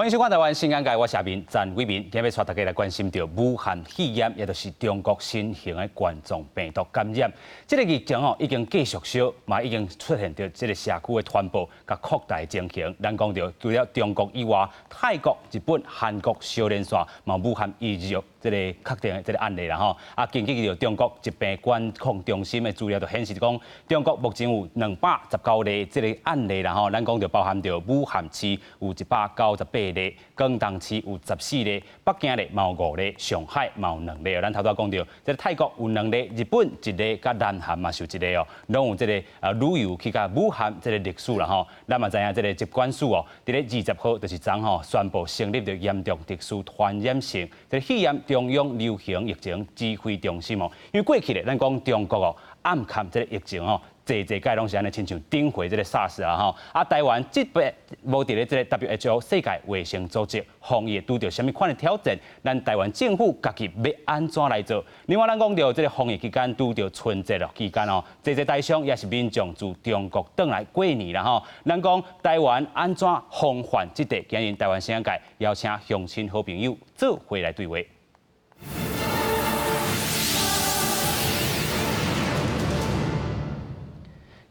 欢迎收看台湾新眼界，我是阿明詹伟民，今日要带大家来关心到武汉肺炎，也就是中国新型的冠状病毒感染。这个疫情已经继续烧，嘛已经出现到这个社区的传播，甲扩大情形。咱讲到除了中国以外，泰国、日本、韩国小连线嘛武汉疫情这个确定的这个案例啦吼。根据到中国疾病管控中心的资料就显示讲，中国目前有219例这个案例啦吼。咱讲到包含到武汉市有198例，广东市有14例，北京咧嘛有5例，上海嘛有2例。咱头拄讲到，这个泰国有2例，日本1例，甲南韩嘛是有1例哦，拢有这个旅游去甲武汉这个历史啦吼。咱嘛知影这个疾管署哦，伫咧20号就是昨吼宣布成立着严重特殊传染性这个肺炎中央流行疫情指挥中心哦。因为过去咧，咱讲中国哦暗藏这个疫情哦。济届拢是安尼，亲像顶回这个 SARS 啊吼，台湾这边无伫咧这个 WHO 世界卫生组织防疫拄到什么款的挑战，咱台湾政府家己要安怎来做？另外，咱讲到这个防疫期间拄到春节期间哦，济台商也是民众自中国倒来过年啦吼。咱讲台湾安怎防范这个？今日台湾新闻界邀请乡亲好朋友做伙来对话。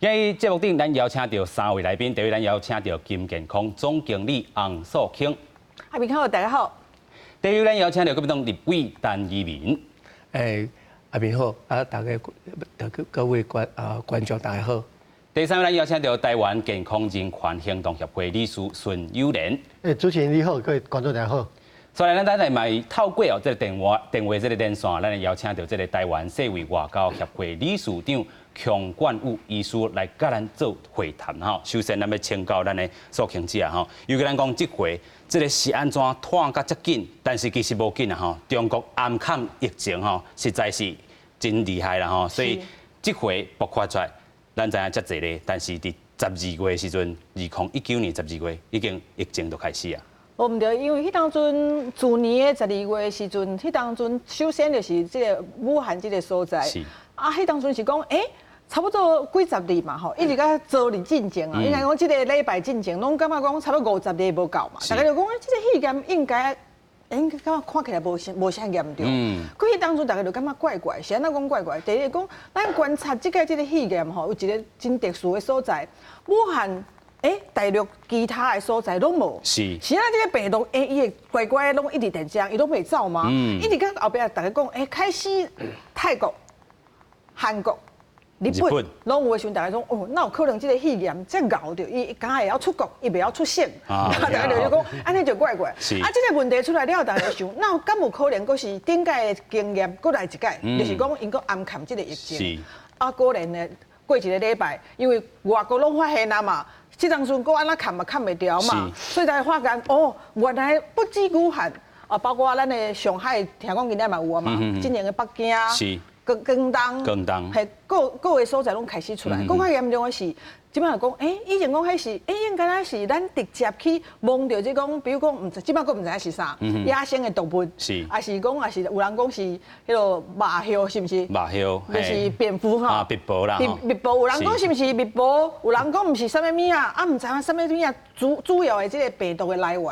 今日节目顶，咱邀请到3位来宾。第一位，咱邀请到金健康总经理洪素卿。阿明好，大家好。第二位，咱邀请到国民党立委陈怡民。阿明好，大家各位观众大家好。第三位，咱邀请到台湾健康人权行动协会理事孙友莲。主持人你好，各位观众大家好。所以咱来买透过这个电话这个连线，咱来邀请到这个台湾世卫外交协会理事长强冠武医师来甲咱做会谈吼。首先，咱要请教咱的素卿姐吼，尤其咱讲这回这个是安怎拖甲遮紧，但是其实无紧啊吼。中国暗抗疫情吼，实在是真厉害啦吼。所以这回爆发出来，咱知影遮济咧，但是伫12月的时阵，2019年12月已经疫情就开始啊。唔对，因为迄当阵去年的12月的时阵，迄当阵首先就是这个武汉这个所在，迄当阵是讲差不多几十日嘛吼，一直到昨日进前啊，应该讲这个礼拜进前，拢感觉讲差不多50日无够嘛，大家就讲这个肺炎应该感觉看起来无啥严重，可迄当阵大家就感觉怪怪，是安怎讲怪怪？第一讲，咱观察这个肺炎吼，有一个真特殊的所在，武汉。大陆其他的所在拢无，是啊，这个病毒伊会乖乖拢一直在这，伊拢袂走吗？一直到后壁大家讲，开始泰国、韩国、日本拢有的时候，大家讲那有可能这个肺炎这熬着，伊敢会晓出国，伊袂晓出省，大家就讲安尼就怪怪。这个问题出来了，大家就想，那敢有可能佫是顶届的经验佫来一届，就是讲因佫暗藏这个疫情。果然呢，过一个礼拜，因为外国拢发现啊嘛。这当阵搁安那看嘛看袂掉嘛，所以才发现原来不止武汉包括咱的上海，听讲今仔嘛有啊嘛，今年的北京、广东，系各个所在拢开始出来。更较严重的是，即摆讲以前讲迄是应该是咱直接去摸到即讲，比如讲唔知，即摆佫唔知影是啥，野生的动物，还是讲还是有人讲是迄个马鸮，是毋是？马鸮就是蝙蝠哈，蜜蜂啦，蜜蜂有人讲是毋是蜜蜂？有人讲毋是啥物物啊，唔知影啥物物啊，主要的即个病毒的来源。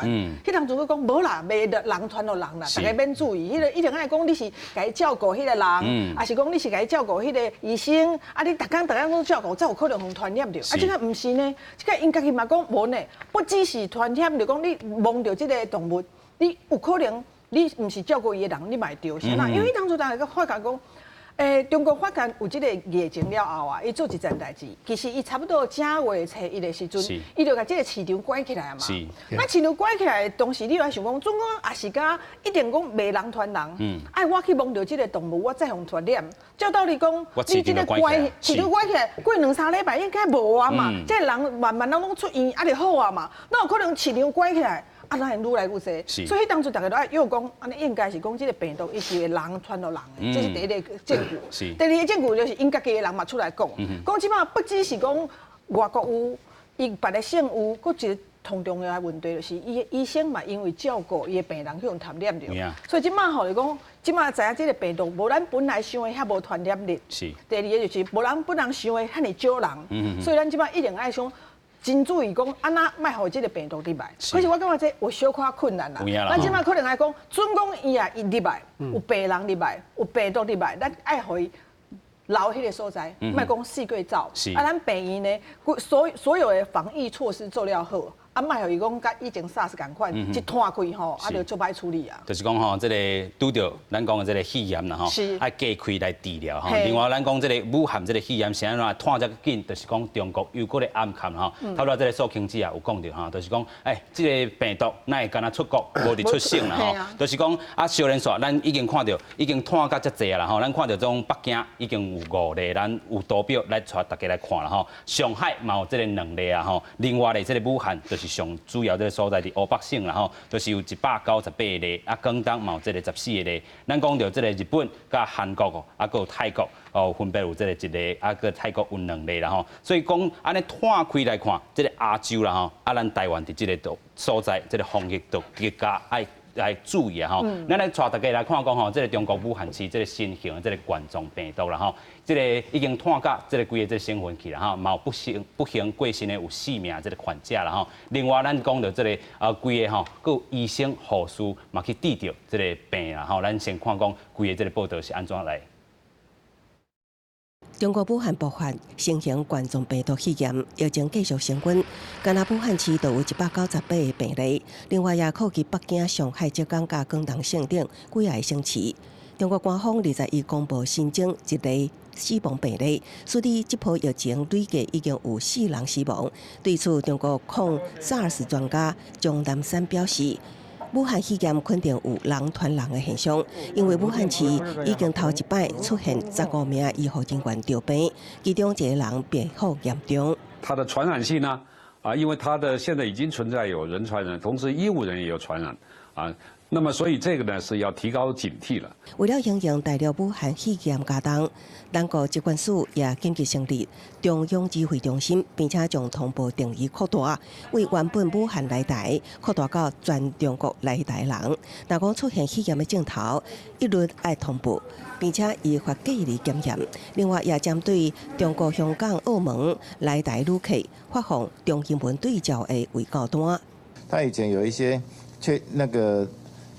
迄当阵佫讲无啦，袂得人传落人啦，大家免注意。迄个以前爱讲你是家照顾迄个人，还是讲你是家照顾迄个医生，你逐工拢照顾，才有可能互传染着。这个唔是呢，这个因家己嘛讲无呢，不只是传染，就讲你摸到这个动物，你有可能你唔是照顾伊的人，你嘛会着。是啦，因为当初大家发觉讲。中国发觉有这个疫情了后啊，伊做一件代志，其实伊差不多正月初一的时阵，伊就甲这个市场关起来啊嘛。那市场关起来的同时，你来想讲，总共也是甲一定讲袂人传人。我去摸到这个动物，我再互传染。照道理讲，你这个市场关起来，过2-3礼拜应该无啊嘛。这人慢慢拢出院，就好啊嘛。那有可能市场关起来？当然愈来愈多，所以当初大家都爱又讲，安尼应该是讲这个病毒伊是会人传到人的，这是第一个证据。第二个证据就是因家己的人嘛出来讲，讲即摆不只是讲外国有，伊别个省有，佫一个同重要的问题就是伊医生嘛因为照顾伊的病人去互传染着，所以即摆吼就讲，即摆知影这个病毒无咱本来想的遐无传染力。第二个就是无咱本人想的遐尼少人，所以咱即摆一定爱想。真注意讲，安那卖互这个病毒入来。可是我感觉这有小可困难啦。咱即摆可能来讲，准讲伊也入来，有病人入来，有病毒入来，咱爱互伊留迄个所在，莫讲四过走。啊，咱病院呢，所有的防疫措施做了好。啊，卖互伊讲，甲以前 SARS 共款，一摊开吼，啊，就足歹处理啊。就是讲吼，这个拄着咱讲的这个肺炎啦吼，爱加开来治疗吼。另外，咱讲这个武汉这个肺炎是安怎摊遮紧，就是讲中国又搁咧暗藏吼。头拄仔这个苏庆子啊有讲着吼，就是讲，这个病毒哪会敢若出国，无伫出省啦吼。就是讲啊，小连续咱已经看到，已经摊甲遮济啦吼。咱看到种北京已经有5例，咱有图表来带大家来看啦吼。上海嘛有这个2例啊吼。另外咧，这个武汉就是上主要这个所在伫湖北省啦吼，就是有198例，啊，广东嘛有这个14例。咱讲到这个日本、甲韩国哦，啊，搁有泰国哦，分别有这个1例，啊，搁泰国有2例啦吼。所以讲安尼摊开来看，这个亚洲啦吼，啊，咱台湾伫这个所在，这个防疫都更加爱来注意啊吼。咱来带大家来看讲吼，这个中国武汉市这个新型的这个冠状病毒啦吼。这个已经探到这个规个这升温去了哈，嘛有不幸过身的有4名这个患者啦哈。另外咱讲到这个规个吼，佮有医生护士嘛去治疗这个病啦吼。咱先看讲规个这个报道是安怎来。中国武汉爆发新型冠状病毒肺炎，疫情继续升温。今仔武汉市就有198个病例，另外也扩及北京、上海、浙江、甲广东省等几个省市。中国官方21公布新增1例死亡病例，所以这波疫情累计已经有4人死亡。对此，中国抗 SARS 专家钟南山表示，武汉肺炎肯定有人传人的现象，因为武汉市已经头一摆出现15名医护人员得病，其中1个人病况严重。它的传染性呢？因为它的现在已经存在有人传染，同时医务人员也有传染啊。那么，所以这个呢是要提高警惕了。为了应应大陆武汉肺炎加重，咱国疾管署也紧急成立中央指挥中心，并且将通报定义扩大，为原本武汉来台扩大到全中国来台人。若讲出现肺炎的镜头，一律爱通报，并且依法隔离检验。另外，也针对中国香港、澳门来台旅客发放中英文对照的预告单。他以前有一些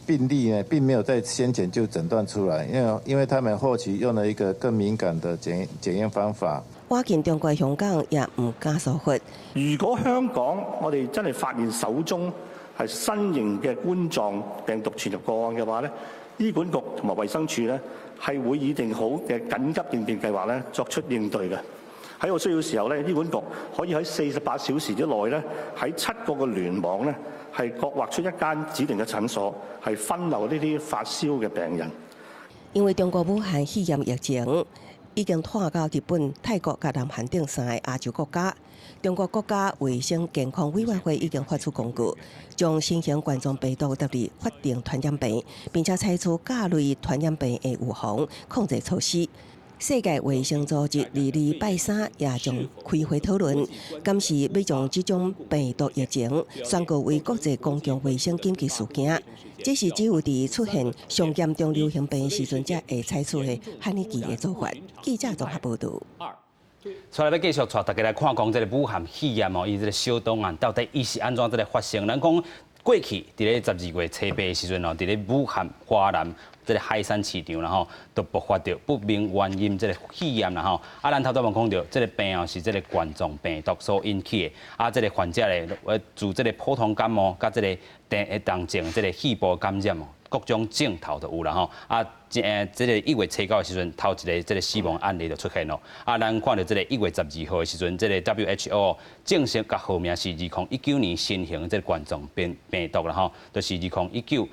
病例呢，并没有在先前就診斷出來，因為他們後期用了一個更敏感的檢驗方法。跨境中國香港也唔加疏忽。如果香港我哋真係發現首宗係新型嘅冠狀病毒傳入個案嘅話咧，醫管局同埋衛生署咧係會擬定好嘅緊急應變計劃咧作出應對嘅。喺有需要嘅時候咧，醫管局可以喺48小時之內咧，喺7個嘅聯網咧係各劃出一間指定嘅診所，係分流呢啲發燒嘅病人。因為中國武漢肺炎疫情已經傳到日本、泰國及南韓等3個亞洲國家。中國國家衛生健康委員會已經發出公告，將新型冠狀病毒納入法定傳染病，並且採取甲類傳染病的預防控制措施。世界衛生組織禮拜3也將開會討論，今時要將這種病毒疫情宣告為國際公共衛生緊急事件。這是只有在出現上嚴重流行病時陣才會採取的罕見的做法。記者綜合報道。出來要繼續帶大家來看講這個武漢肺炎哦，伊這個小檔案到底伊是安怎這個發生？咱講過去伫咧12月初8的時陣哦，伫咧武漢華南這個海產市場啦吼，都爆發到不明原因這個肺炎啦吼。啊，咱頭先講到這個病哦是這個冠狀病毒所引起的。啊，這個患者咧，自這個普通感冒甲這個重症這個肺部感染哦，各種症頭都有啦吼。啊，這個1月初9的時陣，頭一個這個死亡案例就出現咯。啊，咱看到這個1月12號的時陣，這個 WHO 正式甲號名是2019年新型這個冠狀病毒啦吼，就是2019。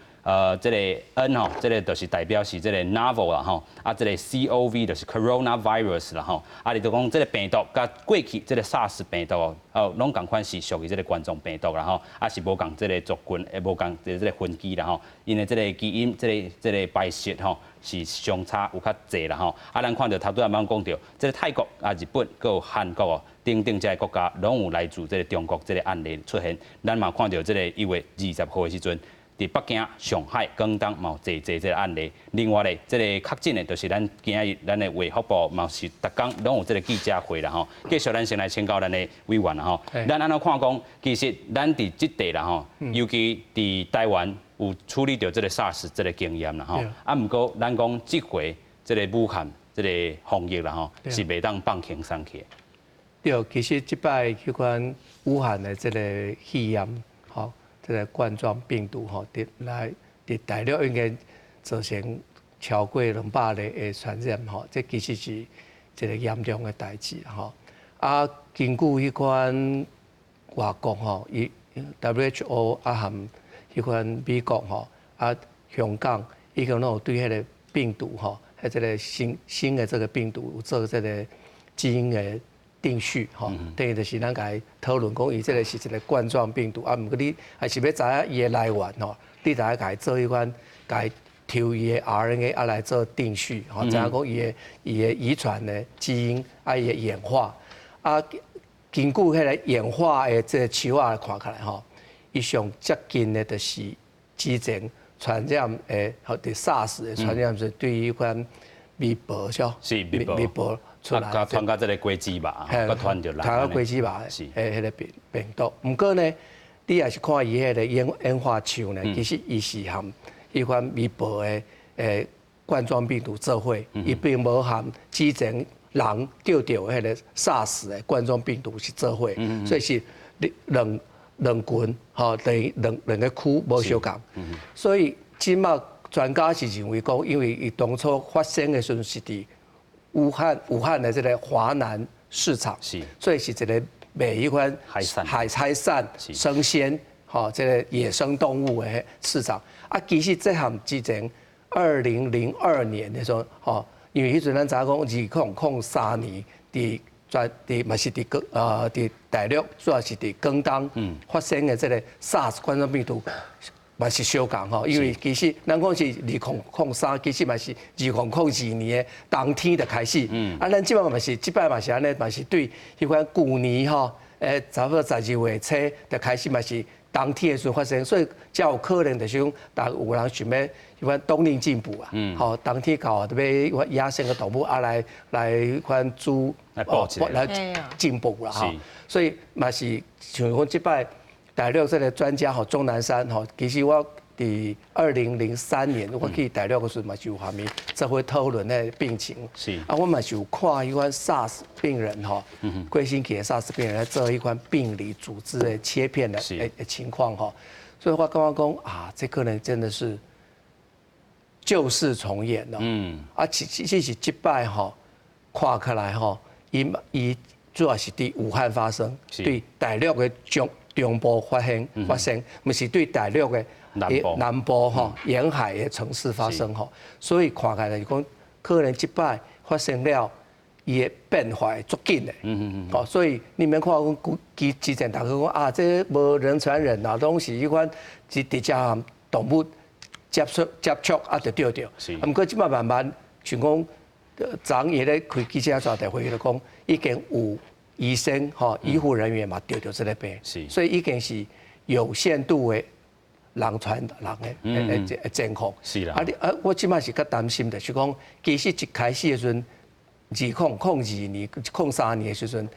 這個 N 吼，這個就是代表是這個 novel 啦吼，啊，這個 COV 就是 coronavirus 啦吼，啊，你就講這個病毒甲過去這個 SARS 病毒哦，攏共款是屬於這個冠狀病毒啦吼，啊是無共這個族群，也無共這個分支啦吼，因為這個基因這個排序吼是相差有較濟啦吼，啊，咱看到頭拄仔講到，這個泰國啊、日本佮有韓國哦，等等這個國家攏有來自這個中國這個案例出現，咱嘛看到這個1月20號的時陣。伫北京、上海、广东嘛有侪这个案例。另外咧，这个确诊的，就是咱今日咱的卫福部嘛是逐工拢有这个记者会啦吼。继续咱先来请教咱的委员啦吼。咱安怎看讲，其实咱伫即地啦吼，尤其伫台湾有处理到这个 SARS 这个经验啦吼。啊，毋过咱讲即回这个武汉这个防疫啦吼，是袂当放轻松去。对，其实即摆迄款武汉的这个肺炎，吼，这个冠状病毒吼，伫大陆应该造成超过200例的传染吼，这其实是一个严重的代志吼。啊，根据迄款外国吼，伊 WHO 啊含迄款美国吼，啊香港已经拢有对迄个病毒吼，迄这个新的这个病毒有做这个基因的定序吼，等于就是咱甲伊讨论讲，伊这个是一个冠状病毒啊，毋过你还是要知影伊的来源吼，你大家甲伊做迄款，甲伊抽伊的 RNA 啊来做定序吼，知影讲伊的遗传的基因啊，伊的演化啊，根据迄个演化的这个树仔看起来吼，伊上接近的就是之前传染诶，或者 SARS 的传染是对于迄款微博是微博。出来，传到这个果子吧，佮传着来。传到果子吧，是迄个病毒。不过呢，你也是看伊迄个演化树呢，其实伊是含迄款微博的冠状病毒做伙，伊并无含之前人钓到迄个 SARS 的冠状病毒是做伙，所以是两群吼，等于两个区无相共。所以即马专家是认为讲，因为伊当初发生的时阵是伫武汉的这个华南市场，所以是一个卖迄款海产、生鲜，吼，这个野生动物的市场。啊，其实这项之前2002年的时候，吼，因为迄阵咱知影讲2003年伫嘛是伫大陆，主要是伫广东发生的这个 SARS 冠状病毒。嘛是相共吼，因为其实咱讲是2003，其实嘛是2002年的冬天就开始。啊，咱即摆嘛是安尼，嘛是对迄款旧年吼，差不多12月初就开始嘛是冬天的时候发生，所以才有可能就是讲，有人想要迄款冬令进补啊，吼，冬天到啊，特别野生的动物啊来迄款煮来进补啦吼，所以嘛是像讲即摆。大陆这个专家吼，钟南山吼，其实我伫2003年我去大陆的时候嘛，就有下面做伙讨论那病情。是啊，我嘛是有看迄款 SARS 病人吼，贵新期的 SARS 病人来做一款病理组织的切片的情况吼，所以我刚刚讲啊，这可能真的是旧事重演了。啊，其实这摆吼，看起来吼，伊主要是伫武汉发生，对大陆的中部发生，不是对大陆的南部吼沿海的城市发生吼，所以看起来就讲，可能这摆发生了，伊的变化会足紧的。哦，所以你免看讲之前大家讲啊，这无人传人啊，拢是迄款直接含动物接触啊，就钓着。不过即摆慢慢像讲，昨夜咧开记者招待会就讲，已经有。医生吼，医护人员嘛得到这个病，所以已经是有限度的人传人的情况。是啦。我即摆是较担心的，是讲其实一开始的时阵，2002年、2003年的时阵，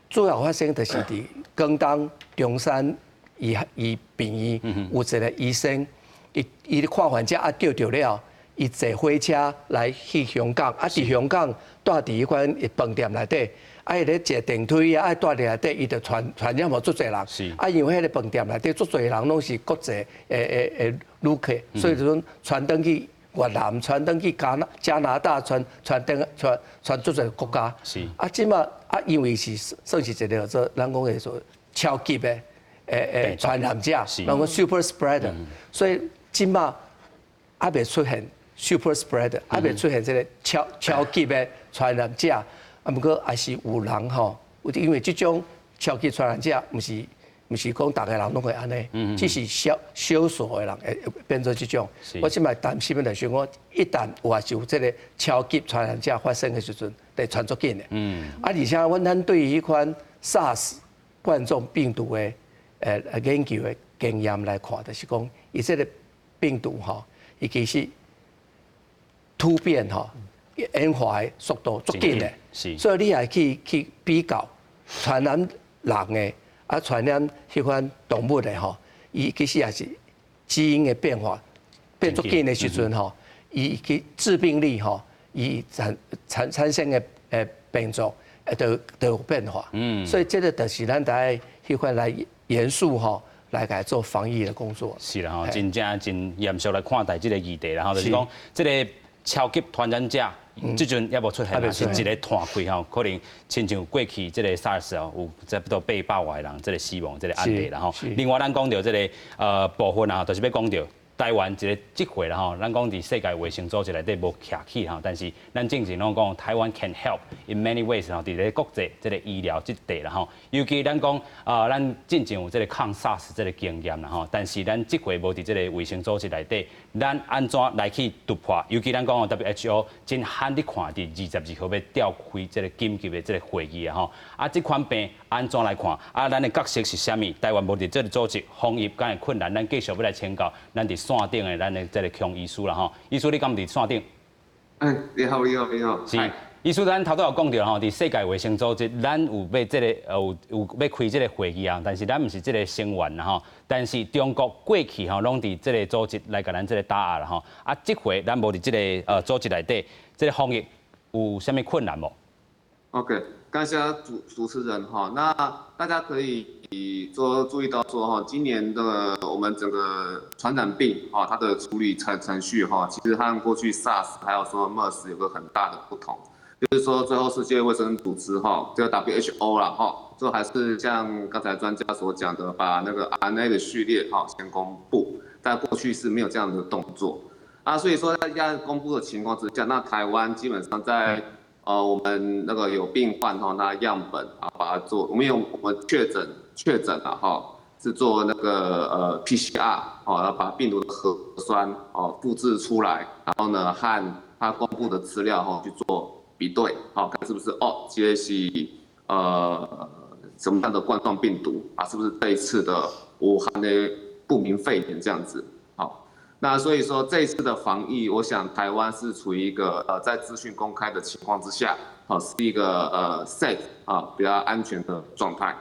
主要发生就是伫广东中山医病院有一个医生，伊看患者啊钓着了，伊坐火车来去香港，啊伫香港住伫迄款饭店内底。爱咧坐电梯啊，爱住伫内底，伊就传染无足侪人。是。啊，因为迄个饭店内底足侪人拢是国际旅客，所以就讲传登去越南、传登去加拿大、传足侪国家。是。啊，即马啊，因为是算是一个做咱讲的说超级的传染者，咱讲 super spreader，所以即马还未出现 super spreader， 还未出现这个超级的传染者。啊，不过还是有人吼，因为这种超级传染者，不是讲大家人拢会安尼，只是少数的人会变做这种。我即摆担心的就是讲，一旦有这个超级传染者发生的时阵，会传足紧的。啊，而且咱对于迄款 SARS 冠状病毒的研究的经验来看，就是讲，伊这个病毒吼，伊其实突变吼，演化的速度足紧的，所以你也去比较传染人的啊，传染迄款动物的吼，伊其实也是基因的变化变足紧的时阵吼，伊去致病力吼，伊产生的病毒都有变化。所以这个就是咱在迄块来严肃吼。来改做防疫的工作。是啦吼，真正真严肃来看待这个议题啦吼，就是讲这个超级传染者，即阵也无出现，是一个团开吼，可能亲像过去这个 SARS 哦，有差不多800外人这个死亡这个案例啦吼。另外咱讲到这个部分啊，就是要讲到。台湾一个即回啦吼，咱讲伫世界卫生组织内底无徛起吼，但是咱正是拢讲台湾 can help in many ways 吼，伫咧国际即个医疗即块啦吼，尤其咱讲咱真正有即个抗 SARS 即个经验啦吼，但是咱即回无伫即个卫生组织内底，咱安怎来去突破？尤其咱讲 WHO 真罕你看伫22号要召开即个紧急的即个会议啊吼，啊即款病安怎来看？啊咱的角色是啥物？台湾无伫即个组织防疫敢会困难，咱继续要来请教咱伫线顶的咱的这个强医师啦吼，医师你敢伫线顶？你好。是，医师咱头拄有讲到吼，伫世界卫生组织，咱有要这个有要开这个会议啊，但是咱毋是这个成员啦吼。但是中国过去吼，拢伫这个组织来甲咱这个打压啦吼。啊，这回咱无伫这个组织内底，这个防疫有啥物困难无 ？OK， 感谢主持人哈。那大家可以注意到说哈，今年的我们整个传染病哈，它的处理程序哈，其实和过去 SARS 还有说 MERS 有个很大的不同，就是说最后世界卫生组织哈，这个 WHO 啦哈，最后还是像刚才专家所讲的，把那个 RNA 的序列哈先公布，但过去是没有这样的动作啊，所以说在这样公布的情况之下，那台湾基本上在我们那个有病患哈，那样本啊，把它做，我们确诊了哈，是做那个PCR 哦，要把病毒的核酸哦复制出来，然后呢和它公布的资料哈去做比对，好看是不是这是什么样的冠状病毒啊？是不是这一次的武汉的不明肺炎这样子？好，那所以说这一次的防疫，我想台湾是处于一个在资讯公开的情况之下，是一个safe 比较安全的状态。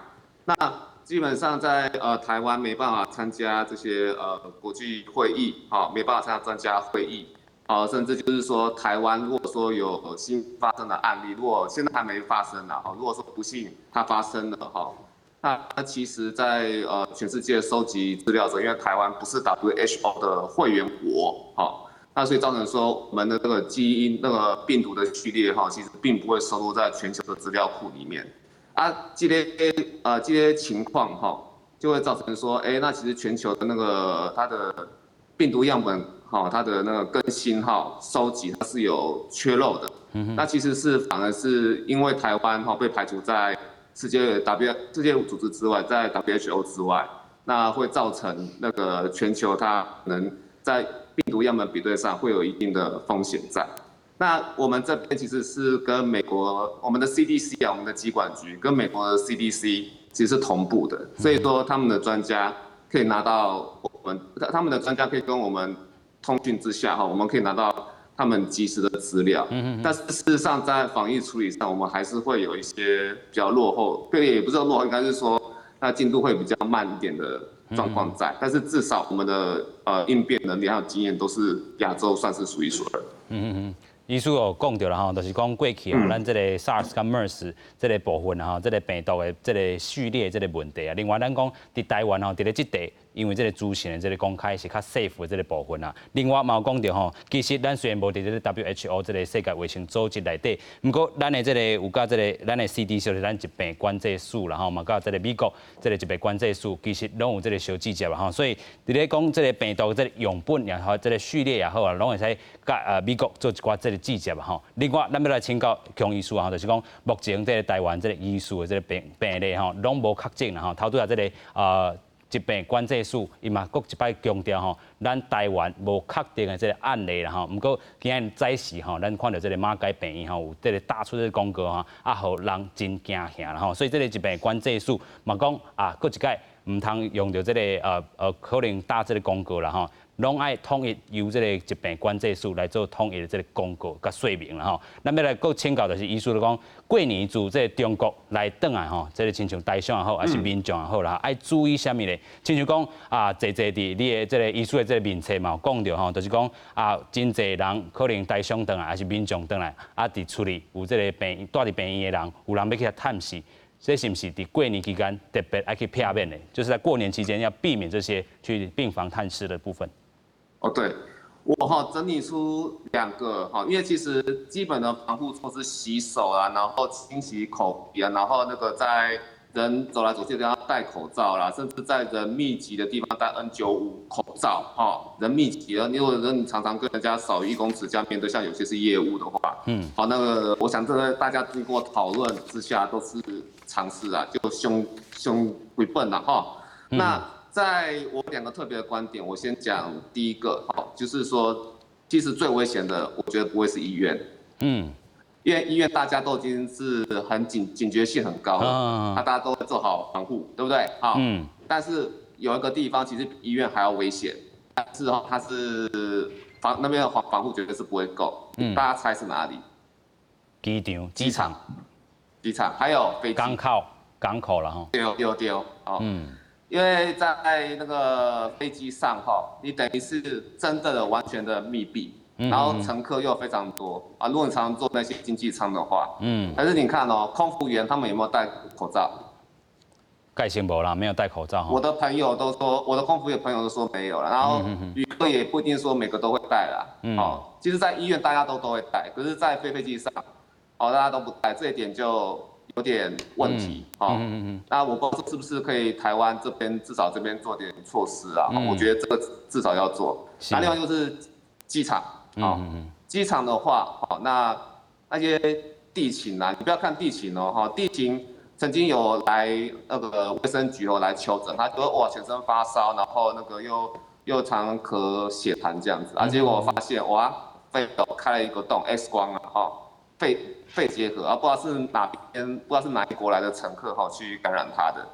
那基本上在台湾没办法参加这些国际会议，没办法参加专家会议，甚至就是说台湾如果说有新发生的案例，如果现在还没发生呢，如果说不幸它发生了那其实在全世界收集资料者，因为台湾不是 WHO 的会员国，那所以造成说我们的这个基因那个病毒的序列其实并不会收录在全球的资料库里面。这些情况就会造成说，那其实全球的那个它的病毒样本它的那个更新收集它是有缺漏的。那其实反而是因为台湾被排除在世界组织之外，在 WHO 之外，那会造成那个全球它可能在病毒样本比对上会有一定的风险在。那我们这边其实是跟美国我们的 CDC 我们的疾管局跟美国的 CDC 其实是同步的，所以说他们的专家可以拿到他们的专家可以跟我们通讯之下我们可以拿到他们及时的资料。但是事实上在防疫处理上，我们还是会有一些比较落后，也不是落后，应该是说那进度会比较慢一点的状况在。但是至少我们的应变能力还有经验都是亚洲算是数一数二。医师有讲到啦吼，就是讲过去咱这个 SARS 跟 MERS 这个部分这个病毒的这个序列这个问题啊。另外咱讲伫台湾伫咧这地，因为这个资讯的这个公开是较 safe 的这个部分啊。另外嘛有讲到其实咱虽然无伫这个 WHO 这个世界卫生组织内底，不过咱的这个有甲这个咱的 CDC 就是咱疾病管制署啦吼，嘛甲这个美国这个疾病管制署，其实拢有这个小指接啦所以伫咧讲这个病毒这个样本也好，这个序列也好啊，拢会使甲美国做一寡这个指接另外，咱要来请教强医师就是讲目前这个台湾这个医师的这个病例拢无确诊啦头拄仔这个疾病管制署伊嘛搁一摆强调咱台湾无确定的这个案例啦不过今日早时咱看到这个马偕病院有这个打出这个广告互人真惊吓啦所以这个疾病管制署嘛讲搁一届唔通用到这个可能打这个广告啦拢爱统一由这个疾病管制署来做统一的这个公告甲说明啦吼。咱要来搁请教就是医师就讲，过年自这个中国来转来吼，这个亲像台商也好，还是民众也好啦，爱注意啥物咧？亲像讲啊，坐伫你的这个医师的这个面册嘛，有讲到吼，就是讲啊，真侪人可能台商转来，还是民众转来，啊，伫厝里有这个病住伫病院的人，有人要去遐探视。这是不是在过年期间特别要去避免的？就是在过年期间要避免这些去病房探视的部分。哦，对，我整理出2个因为其实基本的防护措施，洗手啊，然后清洗口鼻啊，然后那个在人走来走去都要戴口罩啦，甚至在人密集的地方戴 N95 口罩人密集的，如果你常常跟人家少于1公尺这样面对，像有些是业务的话，那个我想这个大家经过讨论之下都是尝试啊，就凶回本了那在我2个特别的观点，我先讲第一个就是说，其实最危险的，我觉得不会是医院，因为医院大家都已经是很警觉性很高了，大家都会做好防护，对不对？但是有一个地方其实比医院还要危险，但是它是那边的防护绝对是不会够，大家猜是哪里？机场，还有飞机。港口了哈。对因为在那个飞机上你等于是真的完全的密闭。然后乘客又非常多如果你常常坐那些经济舱的话，但是你看空服员他们有没有戴口罩？盖先无啦，没有戴口罩。我的朋友都说，我的空服员朋友都说没有了，然后旅客也不一定说每个都会戴啦。其实，在医院大家都会戴，可是，在飞机上，大家都不戴，这一点就有点问题。那我不知道是不是可以台湾这边至少这边做点措施啊？我觉得这个至少要做。那另外就是机场。机场的话，那些地勤你不要看地勤地勤曾经有来那个卫生局来求诊，他说哇全身发烧，然后那个又常咳血痰这样子结果我发现哇肺开了一个洞 ，X 光肺结核不知道是哪一国来的乘客去感染他的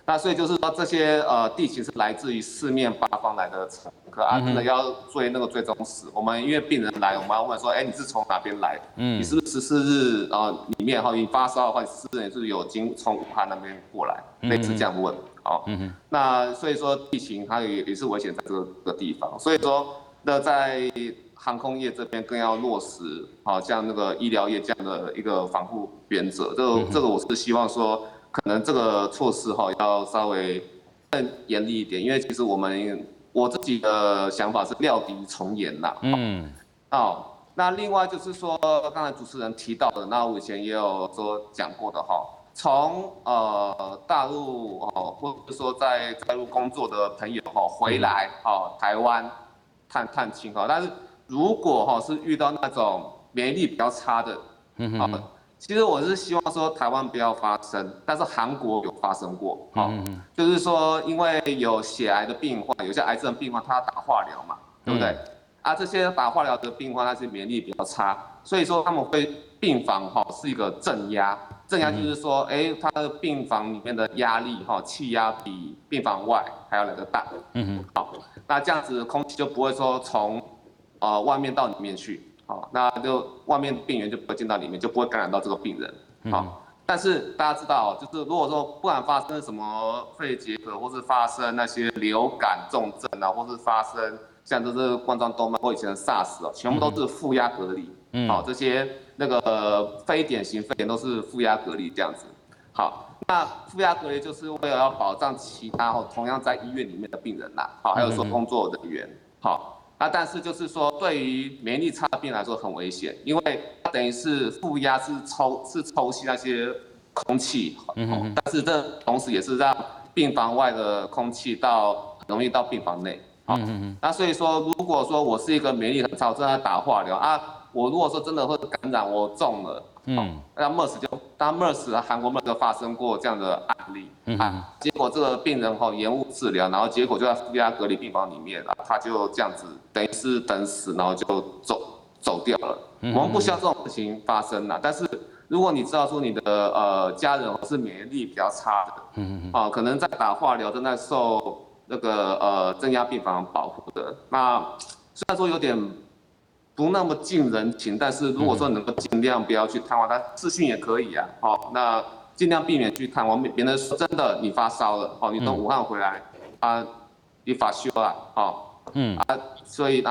那所以就是说，这些地勤是来自于四面八方来的乘客真的要追那个追踪史。我们因为病人来，我们要问说，你是从哪边来？你是不是14日里面你发烧的话，14日你是不是有从武汉那边过来？类似这样问那所以说地勤它也是危险在这个地方，所以说那在航空业这边更要落实像那个医疗业这样的一个防护原则。这个我是希望说。可能这个措施要稍微更严厉一点，因为其实我自己的想法是料敌从严啦。那另外就是说，刚才主持人提到的，那我以前也有讲过的从大陆或者说在大陆工作的朋友回来台湾探亲但是如果是遇到那种免疫力比较差的其实我是希望说台湾不要发生，但是韩国有发生过，就是说因为有血癌的病患，有些癌症病患他打化疗嘛，对不对？这些打化疗的病患他是免疫力比较差，所以说他们会病房是一个镇压，就是说，他的病房里面的压力气压比病房外还要来得大，那这样子空气就不会说从外面到里面去。那就外面病源就不会进到里面，就不会感染到这个病人。但是大家知道，就是如果说不管发生什么肺结核，或是发生那些流感重症或是发生像这是冠状动脉或以前的 SARS 全部都是负压隔离。这些那个非典型肺炎都是负压隔离这样子。那负压隔离就是为了要保障其他同样在医院里面的病人还有说工作人员。但是就是说，对于免疫力差的病人来说很危险，因为它等于是负压是抽吸那些空气，但是这同时也是让病房外的空气容易到病房内。那所以说，如果说我是一个免疫力很差，我正在打化疗我如果说真的会感染，我中了，那 MERS 韩国 MERS 就发生过这样的案例，结果这个病人延误治疗，然后结果就在负压隔离病房里面他就这样子等于是等死，然后就走掉了。我们不希望这种事情发生但是如果你知道说你的家人是免疫力比较差的，可能在打化疗正在受那个镇压病房保护的。那虽然说有点不那么近人情，但是如果说能够尽量不要去探望他，视讯也可以啊。好，那尽量避免去探望。别人说真的你发烧了，哦，你从武汉回来啊，你发烧啊，哦。所以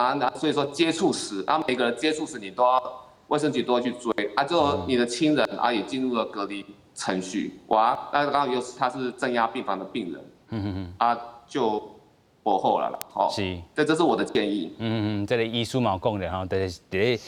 说接触史每个人接触史你都要卫生局都要去追就你的亲人也进入了隔离程序，那刚好又是他是镇压病房的病人，就博后了啦，是，这是我的建议。这个医师嘛有讲的吼，就是伫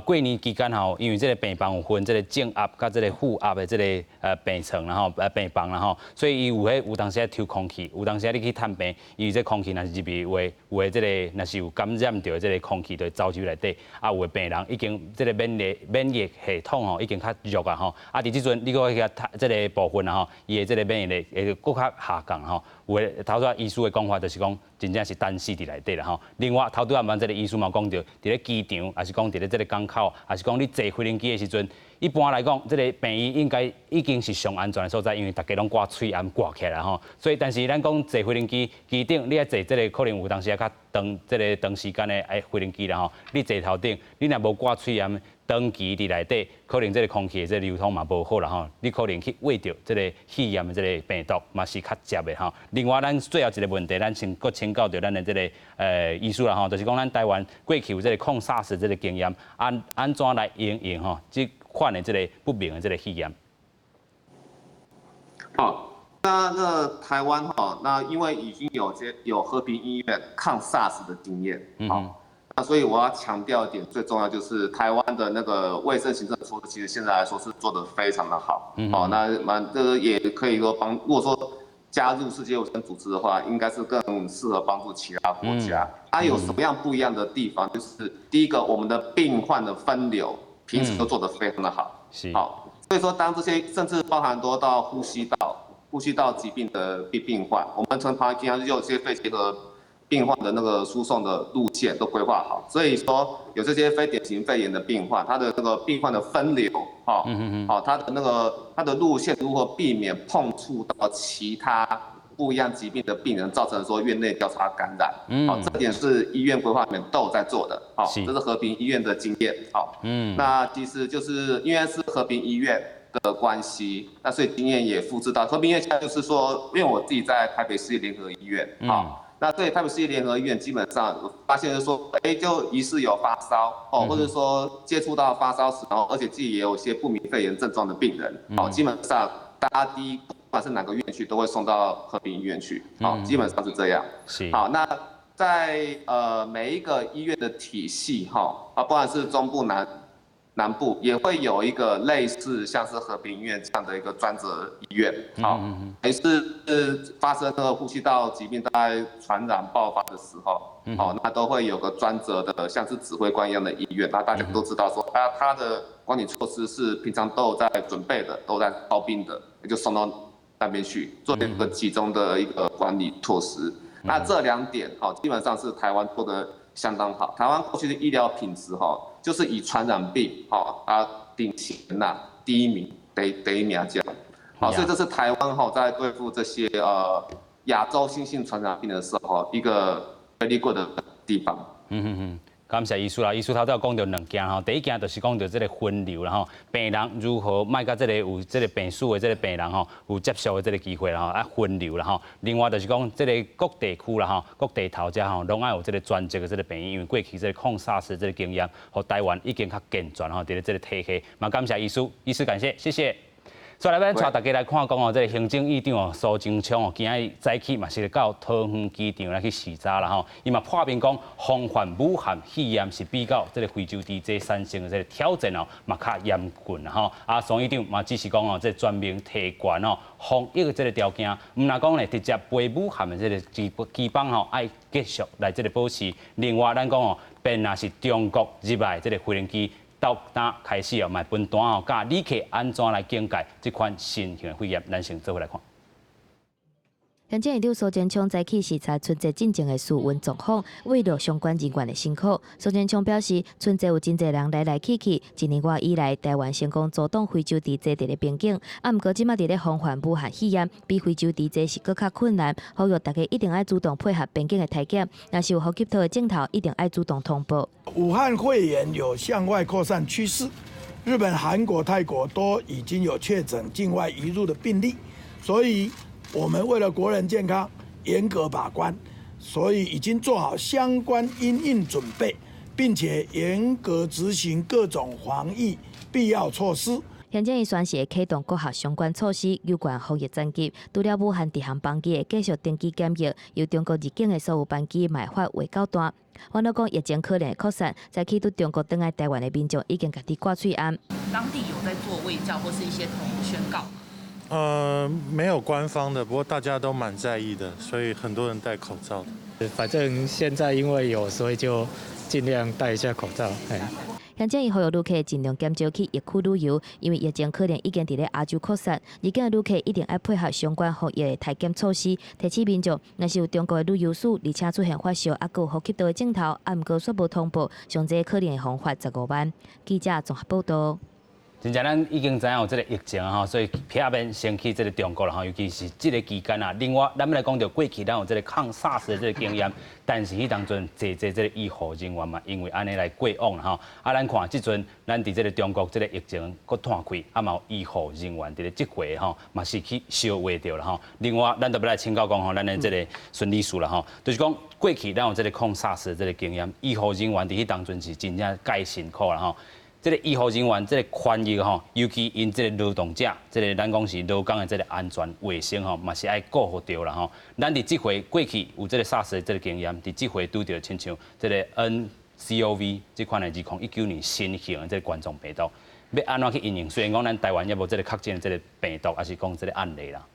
过年期间吼，因为这个病房有分这个正压甲这个负压的这个病床然后病房然后，所以伊有当时抽空气，有当时你去探病，因为这空气若是入去有的这个若是有感染到这个空气，就会走入内底，有的病人已经这个免疫系统吼已经较弱啊吼，伫即阵你搁去这个部分啊吼，伊的这个免疫力会搁较下降吼，有的头拄医师的讲法就是讲。真正是单死伫内底啦吼。另外，头拄仔这个医师嘛讲到，伫咧机场，还是讲伫咧这个港口，还是讲你坐飞机的时阵，一般来讲，这个病院应该已经是上安全的所在，因为大家拢挂喙安挂起来吼。所以，但是咱讲坐飞机机顶，你爱坐这个可能有当时较长时间的飞机啦吼，你坐头顶，你若无挂喙安。长期伫内底，可能这个空气的这个流通嘛无好啦吼，你可能去喂到这个肺炎的这个病毒，嘛是较接的吼。另外，咱最后一个问题，咱请请教到咱的这个医师啦吼，就是讲咱台湾过去有这个抗 SARS 这个经验，安怎来应用吼，即款的这个不明的这个肺炎。好，那台湾那因为已经有和平医院抗 SARS 的经验，那所以我要强调一点，最重要就是台湾的那个卫生行政措施，其实现在来说是做得非常的好。那这个也可以说如果说加入世界卫生组织的话，应该是更适合帮助其他国家。有什么样不一样的地方？就是第一个，我们的病患的分流平时都做得非常的好。所以说当这些甚至包含多到呼吸道疾病的病患，我们从旁边有些肺结核病患的那个输送的路线都规划好，所以说有这些非典型肺炎的病患，他的那个病患的分流，他的路线如何避免碰触到其他不一样疾病的病人，造成说院内交叉感染，这点是医院规划里面都有在做的，这是和平医院的经验，那其实就是因为是和平医院的关系，那所以经验也复制到和平医院。现在就是说，因为我自己在台北市立联合医院，那对台北市立联合医院基本上发现就是说，就疑似有发烧或者说接触到发烧史，然后而且自己也有一些不明肺炎症状的病人，基本上大家不管是哪个院区都会送到和平医院去，基本上是这样。好，那在每一个医院的体系不管是中部南部也会有一个类似像是和平医院这样的一个专责医院，也是发生那个呼吸道疾病大概传染爆发的时候，那都会有个专责的像是指挥官一样的医院，那大家都知道说，他的管理措施是平常都有在准备的，都在招兵的，就送到那边去做一个集中的一个管理措施。那这两点基本上是台湾做的相当好。台湾过去的医疗品质就是以传染病顶前第一名第一名这样，所以这是台湾在对付这些亚洲新型传染病的时候一个 very good 的地方。感谢医师啦，医师头先讲到两件吼，第一件就是讲到这个分流啦吼，病人如何卖甲这个有这个病史的这个病人有接受的这个机会啦分流啦吼。另外就是讲这个各地区啦各地头遮拢爱有这个专职的这个病院，因为过去这个抗 SARS 这个经验，和台湾已经较健全伫咧这个体系。嘛感谢医师感谢，谢谢。所以来，咱带大家来看讲这个行政院长苏贞昌今日早起嘛是到桃园机场来去视察啦吼。伊嘛破面讲，防范武汉肺炎是比较这个非洲地这产生的这个挑战嘛较严峻啦吼。苏院长嘛只是讲这全面提悬防疫的这个条件，唔若讲咧直接陪武汉的这个基本爱继续来这个保持。另外，咱讲便若是中国入来这个飞机。到单开始嘛分单甲旅客安怎来境界这款新型的肺炎，咱先做回来看。行政院长苏贞昌早起视察春节进前的事务状况，慰劳相关人员的辛苦。苏贞昌表示，春节有真侪人来来去去，一年多以来，台湾成功阻挡非洲猪瘟伫咧边境，啊，毋过即马伫咧防范武汉肺炎，比非洲猪瘟是搁较困难。呼吁大家一定要主动配合边境的体检，若是有好急套的镜头，一定要主动通报。武汉肺炎有向外扩散趋势，日本、韩国、泰国都已经有确诊境外移入的病例，所以我们为了国人健康，严格把关，所以已经做好相关因应准备，并且严格执行各种防疫必要措施。行政院宣示启动各项相关措施，有关防疫战机。除了武汉直航班机继续登记检疫，由中国入境的所有班机卖发为高端。网络讲疫情可能会扩散，在去到中国登来台湾的民众已经家己挂嘴安。当地有在做卫教或是一些宣告。没有官方的，不过大家都蛮在意的，所以很多人戴口罩的。反正现在因为有，所以就尽量戴一下口罩。行政院呼吁旅客尽量减少去疫区旅游，因为疫情可能已经伫咧亚洲扩散。入境的旅客一定要配合相关防疫的体检措施，提醒民众，若是有中国的旅游史，而且出现发烧，还有呼吸道的镜头，啊，毋过却无通报，上济可能会罚款15万。记者综合报道。真正咱已经知影有这个疫情啊，所以避免先去这个中国啦吼，尤其是这个期间啊。另外，咱们来讲到过去咱有这个抗 SARS 的这个经验，但是迄当阵这个医护人员嘛，因为安尼来过往啦吼。啊，咱看即阵咱伫这个中国这个疫情搁摊开，啊嘛有医护人员伫咧即回吼，嘛是去烧坏掉啦吼。另外，咱特别来请教讲吼，咱的这个孙理事啦吼，就是讲过去咱有这个抗 SARS 的这个经验，医护人员伫迄当阵是真正介辛苦啦吼。这个医护人员，这个权益吼，尤其因这个劳动者，这个咱讲是劳工的这个安全卫生吼，嘛是爱顾好着啦吼。咱伫即回过去有这个 SARS 的这个经验，伫即回拄着亲像这个 NCOV 这款的2019年新型的这个冠状病毒，要安怎去应用？虽然讲咱台湾也无这个确诊的这个病毒，还是讲这个案例啦。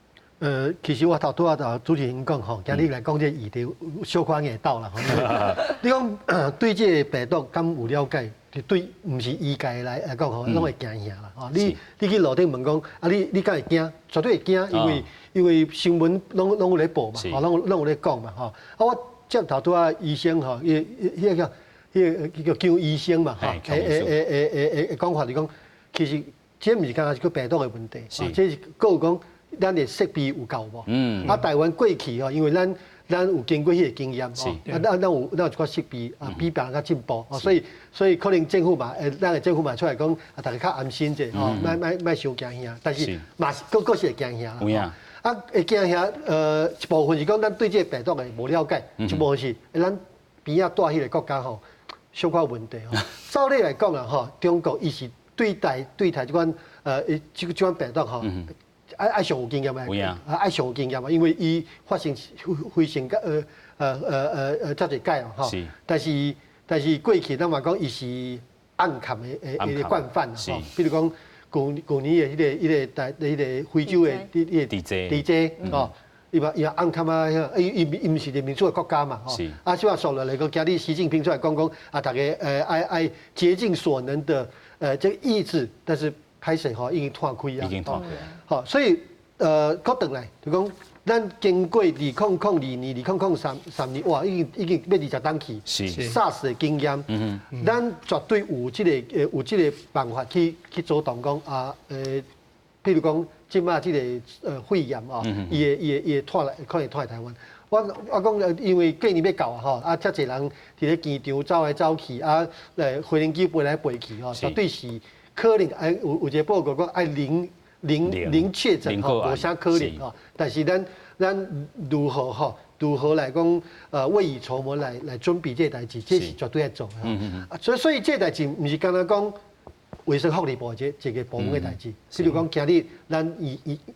其实我拄啊主持人讲吼，今日来讲这议题小可硬到啦吼。你讲对这个病毒敢有了解？对，唔是医界来讲吼，拢会惊吓啦。吼，你去路顶问讲，啊你敢会惊？绝对会惊，因为新闻拢有咧报嘛，吼，拢有咧讲嘛，吼。啊，我接头拄啊医生吼，迄个叫医生嘛，吼，讲法就讲，其实这唔是干那个病毒的问题，这是各有讲咱的设备有够无？啊，台湾过去吼，因为咱有经过迄个经验，吼，咱有一寡设备啊，比别人较进步，所以可能政府嘛，咱的政府嘛出来讲，啊，大家较安心者，吼，莫伤惊吓，但是嘛是个是会惊吓啦。啊，会惊吓，一部分是讲咱对这个病毒的无了解，一部分是咱边仔带迄个国家吼，小可问题吼。照理来讲啊，吼，中国伊是对待这款这款病毒吼。爱上有经验嘛，爱上有经验嘛，因为伊发生非常遮侪届吼。但是过去咱嘛讲伊是暗藏的惯犯吼，比如讲旧年的迄个非洲的DJ 吼，伊嘛暗藏啊，伊毋是人民主的国家嘛吼。啊，即话说落来讲，今日习近平出来讲啊，大家爱竭尽所能的这个意志，但是。歹势吼，已经摊开啊！好，所以搁转来就讲，咱经过2002年、2003年，哇，已经要20当去，SARS 的经验，咱绝对有这个办法去阻挡讲啊，譬如讲，即马这个肺炎啊，伊会拖来，可能拖来台湾。我讲，因为过年要到啊，吼，啊，遮侪人伫咧机场走来走去，啊，飞行机飞来飞去，吼，绝对是。可能有一个报告讲爱零确诊吼，无啥可能吼。但是咱如何来讲未雨绸缪来准备这代志，这是绝对要做的。所以这代志唔是干那讲卫生福利部这个部门的代志。比如讲，今日咱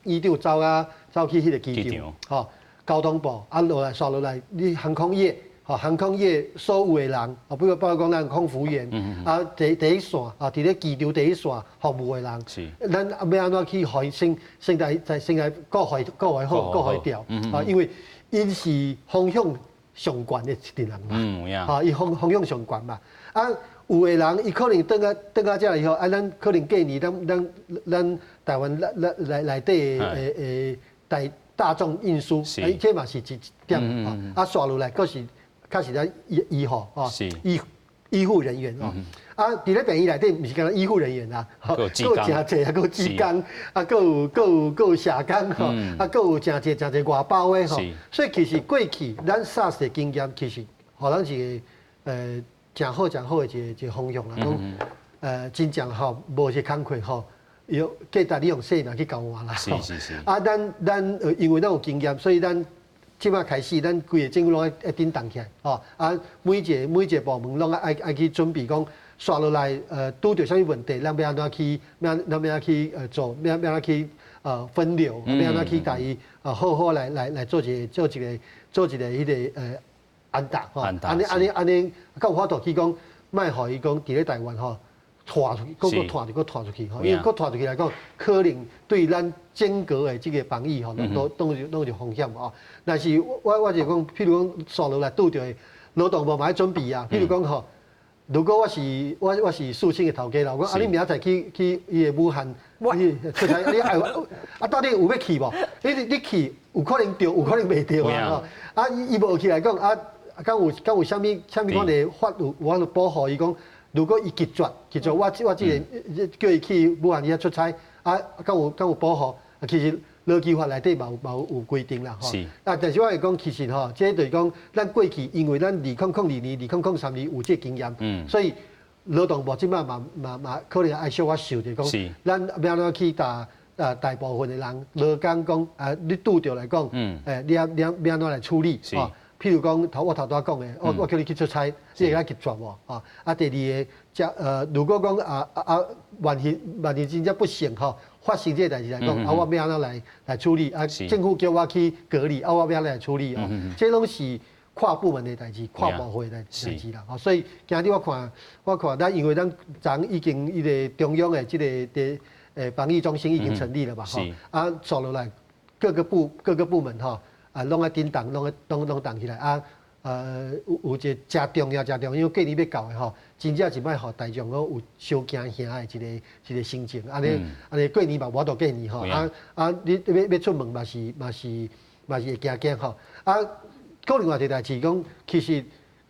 医长走去迄个机场，吼，交通部啊落来刷落来，你航空业。航空业所有的人，包括讲咱空服员，啊第一线啊，伫咧机场第一线服务的人，咱要安怎去互先来顾好调啊，因为因是风险上悬的一人嘛，啊，伊风险上悬嘛，啊，有的人伊可能等啊遮以后，啊，咱可能过年咱台湾内底的大众运输，这嘛是一点吼。啊，刷落来，佫是开始咧医护哦，医护人员哦。啊，伫咧病院内底，毋是干医护人员啦，佫有真侪啊，佫有职工，啊，佫有社工吼，啊，佫有真侪外包的吼。所以其实过去咱 SARS 的经验，其实互咱一个真好的一个方向啦。讲真正吼无一个工课吼，用价值你用细人去交换啦。是。啊，咱因为咱有经验，所以咱即摆开始，咱规个政府拢爱顶动起来吼。啊，每一个部门拢爱去准备讲。刷落来，拄着啥物问题，咱要安怎去，咱要去做，要安怎去分流，要安怎去甲伊好来做一个迄个安达吼，安尼，较有法度去讲，卖互伊讲伫咧台湾吼，拖出去，佫拖出去吼，因为佫拖出去来讲，可能对咱整个的即个防疫吼，拢有风险吼。但是我就讲，譬如讲刷落来拄着劳动部嘛爱准备啊，譬如讲吼。如果我是素清的头家啦，我讲啊，你明仔载去伊个武汉，你出差，你爱到底有要去无？你去有可能对，有可能袂对啊。啊，伊无去来讲啊，敢有啥物款的法有法律保护伊讲，如果伊拒绝，我即个叫伊去武汉遐出差，啊，敢有保护？其实。劳基法内底嘛有规定啦，吼。啊，但是我会讲，其实吼，即就是讲，咱过去因为咱2002年、2003年有这经验，所以劳动部即摆嘛可能爱小可想着讲，咱要安怎去大部分的人劳工讲啊，你拄着来讲，你要安怎来处理？譬如讲我头拄讲的，我叫你去出差，你会甲拒绝无？啊，第二个，如果讲万一真正不幸吼。发生这个代志来讲，我要安怎来处理？啊，政府叫我去隔离，我要安怎来处理哦？这拢是跨部门的代志，跨部会的代志啦。所以今日我看咱，因为咱昨已经伊个中央的这个防疫中心已经成立了嘛，吼。啊，做落来各个部门吼，啊，拢爱顶动，拢动起来啊。有一个真重要，因为过年要到的吼，真正是卖互大众有小惊吓的一个心情。安尼过年嘛，无度过年吼。你要出门嘛是会惊吼。啊，个另外一个代志讲，其实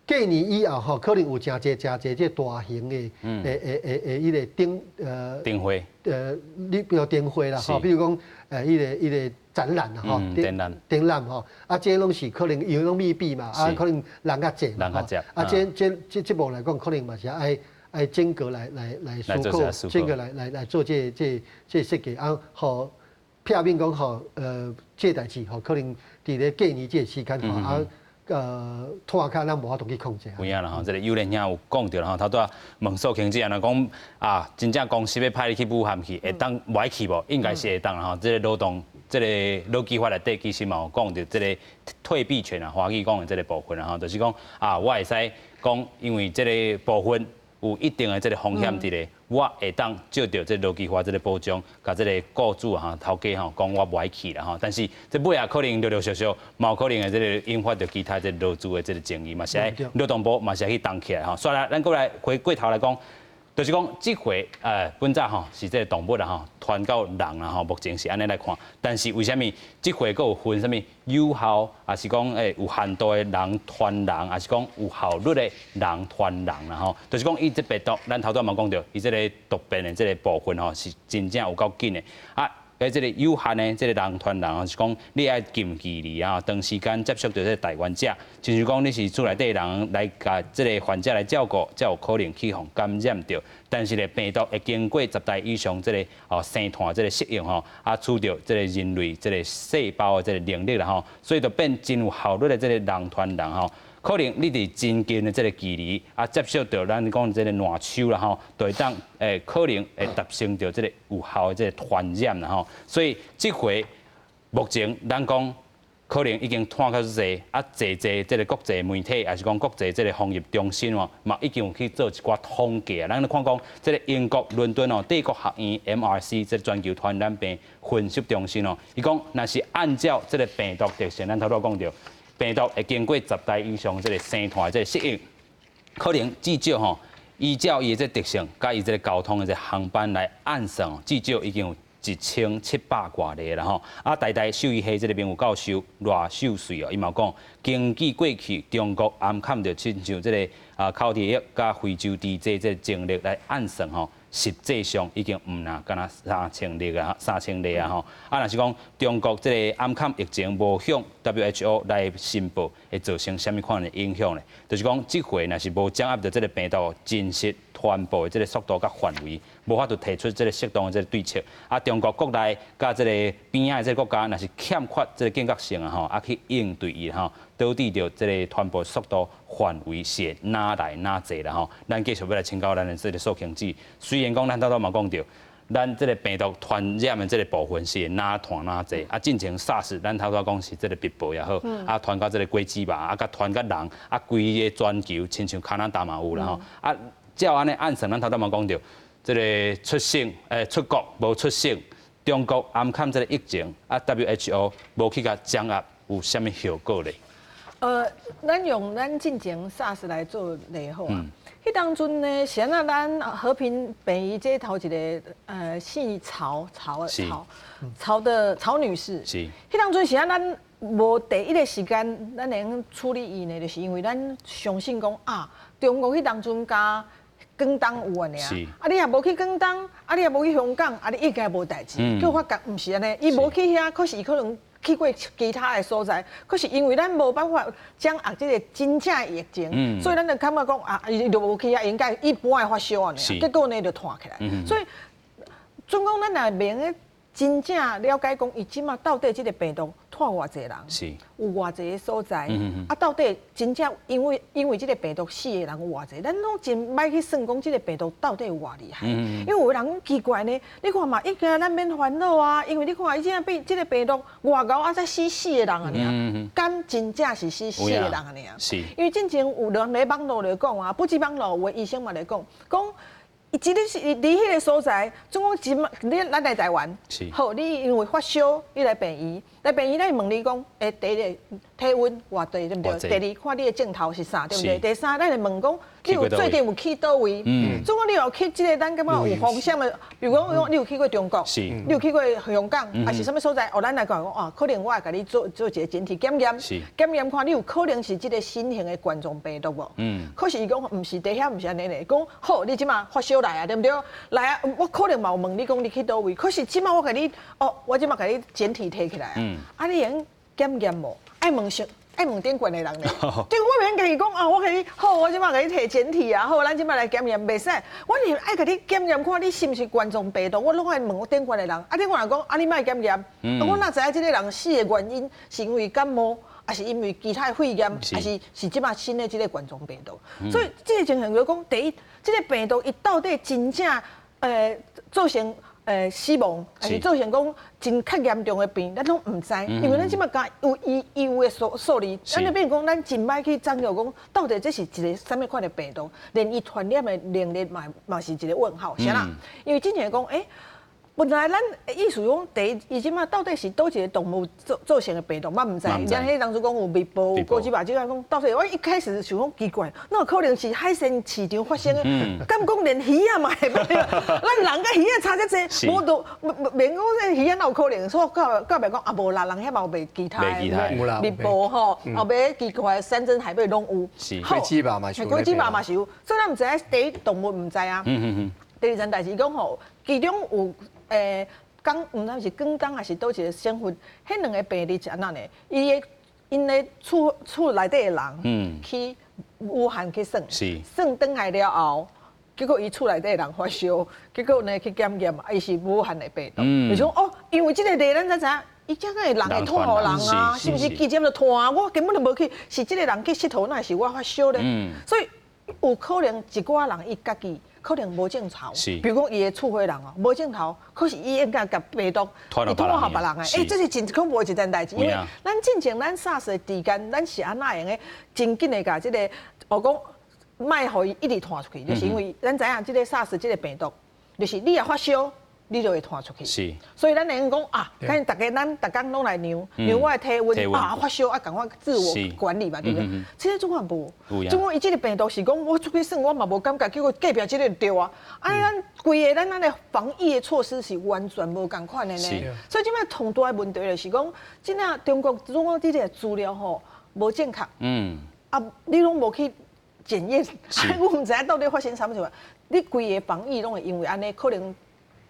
过年以后吼，可能有真侪这大型的迄个灯会你比如灯会啦吼，比如讲迄个展览啦吼，展览吼，啊，这拢是可能因为拢密闭嘛，啊，可能人较济嘛，啊，这部来讲，可能嘛是爱整个来思考，整个来做这设计，啊，好，片面讲吼，这代志吼，可能伫咧过年这时间吼，啊。拖卡咱无法度去控制。有影啦吼，这个有人有讲到啦吼，头拄啊问苏经济安尼讲啊，真正公司要派你去武汉去，会当袂去无？应该是会当啦吼。这个劳基法内底其实嘛有讲到这个退避权啊，华语讲的这个部分啦吼，就是讲啊，我会使讲，因为这个部分有一定的这个风险伫咧。我会当借着这劳基法这个保障，甲这个雇主哈头家吼讲我袂去啦吼，但是这尾也可能陆陆续续，嘛有可能的这个引发着其他这劳资的这个争议嘛，是爱劳动部嘛是爱去动起来吼。所以咱过来回过头来讲，就是讲这回本早吼是这个动物啦吼传到人啦吼，目前是安尼来看，但是为虾米这回佫有分啥物有效，还是讲有限度的人传人，还是讲有效率的人传人啦吼？就是讲伊这病毒，咱头拄嘛讲到，伊这个突变的这个部分吼是真正有够紧的啊。这个有限的这个人传人，是讲你爱近距离啊，长时间接触到这个带源者，亲像讲你是厝内底人来甲这个患者来照顾，才有可能去互感染到。但是咧，病毒会经过10代以上这个生团这个适应吼，啊，取到这个人类这个细胞的这个能力啦吼，所以就变真有效率的这个人传人吼。可能你伫真近的这个距离啊，接触到咱讲这个烂手啦吼，就会当可能会达成到这个有效的这个传染啦吼。所以这回目前咱讲可能已经看较济啊，济这个国际媒体，还是讲国际这个防疫中心哦，嘛已经有去做一寡统计啊。咱看讲这个英国伦敦哦，帝国学院 MRC 这全球传染病分析中心哦，伊讲若是按照这个病毒特性，咱头拄讲到。病毒会经过10代以上这个生团这个适应，可能至少吼，依照伊这特性，甲伊这个交通的这航班来按算，至少已经有1700多例啦吼。啊，台大兽医系这个名誉教授赖秀穗哦，伊嘛讲，根据过去中国暗砍着亲像这个口蹄疫甲非洲猪这经历来暗算吼。实际上已经唔呐，敢若3000例啊吼。啊，若是讲中国这个暗砍疫情无向 WHO 来申报，会造成什么款的影响呢？就是讲，这回若是无掌握到这个病毒真实传播的这个速度甲范围，无法度提出这个适当的这个对策。啊，中国国内甲这个边仔的这个国家，若是欠缺这个警觉性啊吼，啊去应对伊吼，导致着这个传播速度范围是哪来哪济啦吼。咱继续要来请教咱的这个苏庆志。虽然讲咱头嘛讲到，咱这个病毒传染的这个部分是哪传哪济，啊，进前 SARS 咱头讲是这个鼻部也好，啊，传到这个龟子吧，啊，甲传到人，啊，规个全球，亲像加拿大嘛有啦吼，啊，照安尼按算，咱头嘛讲到，这个出省出国无出省，中国暗砍这个疫情，啊 WHO 无去甲掌握，有啥物效果咧？咱用咱进前 SARS 来做例好啊。迄当阵呢，是安那咱和平病医这头一个姓曹的女士。是。迄当阵是安咱无第一个时间，咱能处理伊呢，就是因为咱相信讲啊，中国迄当阵加广东有安尼啊。啊，你也无去广东，啊，你也无去香港，啊，你应该无代志。佮发觉毋是安尼，伊无去遐，可是伊可能。去过其他的所在，可是因为咱无办法掌握这个真正的疫情，所以咱就感觉讲啊，伊就无去啊，应该一般的发烧啊，结果呢就拖起来。所以，总讲咱若明个真正了解讲，伊即马到底这个病毒拖偌济人，有偌济个所在，啊，到底真正因为这个病毒死的人有偌济，咱拢真歹去算讲这个病毒到底有偌厉害。因为有人讲奇怪呢，你看嘛，一家咱免烦恼啊，因为你看伊这被这个病毒外高啊，才死的人啊尔，敢真正是死的人啊尔。因为之前有人咧网络来讲啊，不止网络，有医生嘛来讲。伊即个是离迄个所在，总讲咱来台湾，好，你因为发烧，你来病医，咱会问你讲，第一体温偌低，对不对？第二看你的镜头是啥，对不对？第三，咱会问讲，你有最近有去倒位？总讲你有去即个咱感觉有风险的，比如讲你有去过中国，你有去过香港，还是什么所在？咱来讲哦，可能我会甲你做一个整体检验，检验看你有可能是即个新型的冠状病毒无？可是伊讲毋是，底下毋是安尼嘞，讲好，你即马发烧来啊，对不对？来啊，我可能嘛有问你讲你去倒位，可是即马我甲你我即马甲你简体摕起来啊，你用检验无？爱问顶悬的人呢？对，我免甲伊讲啊，我甲你好，我即马甲你摕简体啊，好，咱即马来检验，袂使，我连爱甲你检验看你是毋是冠状病毒，我拢爱问我顶悬的人，啊，顶悬人讲啊，你莫检验，我哪知影即个人死的原因是因为感冒？还是因为其他的肺炎，还是即马新的即个冠状病毒，所以这个情形就讲，第一，这个病毒伊到底真正造成死亡，还是造成讲真较严重的病，咱拢毋知，因为咱即马讲有的数字，咱就变讲咱真歹去掌握讲，到底这是一个什么款的病毒，连伊传染的能力嘛是一个问号，啥啦？因为之前讲本来咱意思讲，第一，伊即马到底是倒一个动物造成的病毒，我毋知。像迄当初讲有微波、有果子吧，即个讲到底，我一开始想讲奇怪，那有可能是海鲜市场发生的，敢讲连鱼仔嘛会袂？咱人甲鱼仔差遮济，无都免讲这鱼仔哪有可能？所以到尾讲啊，无啦，人遐嘛有卖其他的微波吼，后尾奇怪的山珍海味拢有。龟子吧嘛是有，龟子吧嘛是有，所以咱毋知影第一动物毋知啊。第二件代志讲吼，其中有。毋知是广东还是倒一个省份，迄两个病例是安那呢？因咧厝内底的人，去武汉去算，算转来了后，结果伊厝内底的人发烧，结果呢去检验，伊是武汉的病毒。就讲因为即个例咱才知影，伊这个人会拖互人啊，是毋是直接就拖啊？我根本就无去，是即个人去佚佗，那是我发烧咧。所以有可能一寡人伊家己。可能无镜头，比如讲伊的厝伙人哦，无镜头，可是伊应该甲病毒伊拖互别人诶，这是真恐怖一件代志。因为咱之前咱 SARS 的期间，咱是安那样的，真紧的甲这个，我讲卖互伊一直传出去，就是因为咱知影这个 SARS 这个病毒，就是你也发烧，你就会传出去。是。所以咱能讲啊，咱大家拢来量我的体温啊，发烧啊，赶快自我管理嘛，对不对？这些状况无，总共伊这个病毒是讲我出去耍我嘛无感觉，结果隔壁这个就对啊。咱规个咱的防疫的措施是完全无共款的呢。所以这摆同大的问题就是讲，真正中国如果这个资料吼无正确，你拢无去检验，我唔知到底发生啥物事。你规个防疫拢会因为安尼可能。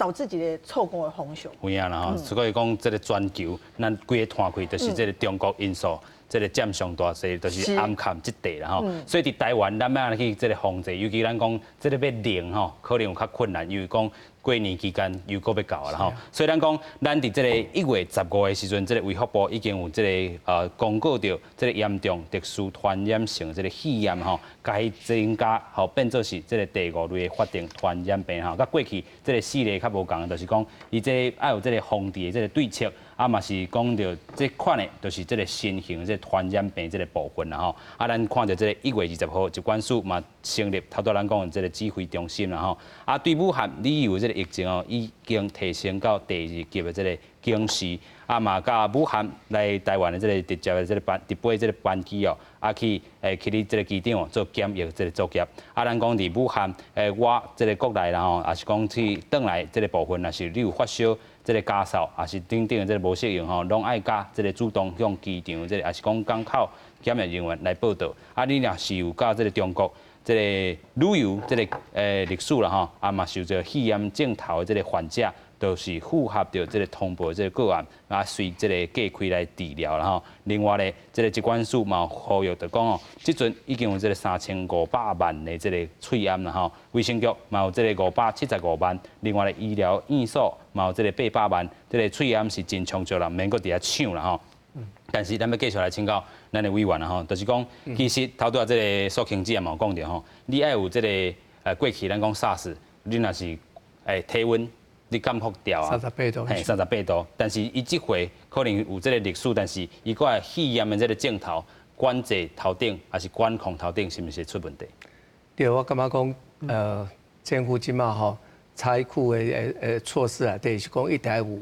导致一个错误的方向。有影啦吼，所以讲这个全球，咱规个摊开，就是这个中国因素，这个占上大势，就是暗坎这地啦吼。所以伫台湾，咱要去这个防治，尤其咱讲这个要零吼，可能有较困难，因为讲过年期间又搁要到啦吼。所以咱讲，咱伫这个1月15的时阵，这个卫福部已经有这个公告到这个严重特殊传染性这个肺炎吼，该增加吼变做是这个第5类的法定传染病吼。甲过去这个4类较无共，就是讲伊这要有这个防治的这个对策，嘛是讲到这款的，就是这个新型这个传染病这个部分啦吼。咱看到这个1月20号，疾管署嘛成立，头拄咱讲这个指挥中心啦吼。对武汉旅游这个疫情哦，已经提升到第2级的这个警示，嘛甲武汉来台湾的这个直接的这个直飞这个班机哦，去你这个机场做检疫这个作业。咱讲伫武汉我这个国内啦吼，也是讲去转来这个部分，也是你有发烧。这个家扫也是等等这个无适应吼，拢爱甲这个主动向机场这个也是讲港口检疫人员来报道。你若是有甲这个中国这个旅游这个历史啦吼，嘛受着肺炎症头的这个患者，都是符合着这个通报这个个案，随这个隔开来治疗啦吼。另外咧，这个疾管署嘛呼吁着讲哦，即阵已经有这个3500万的这个喙炎啦吼，卫生局嘛有这个575万，另外咧医疗院所嘛有这个800万，这个喙炎是真充足啦，免搁伫遐抢啦吼。但是咱要继续来请教咱的委员啦吼，就是讲其实头拄仔这个苏庆志也嘛有讲着吼，你爱有这个过去咱讲 SARS， 你若是体温。你感觉掉啊？38度，嘿，38度。但是伊即回可能有这个历史，但是伊个肺炎的这个症头、管制头顶还是管控头顶，是毋是出问题？对，我感觉讲，政府即马吼采取的措施啊，就是讲一定有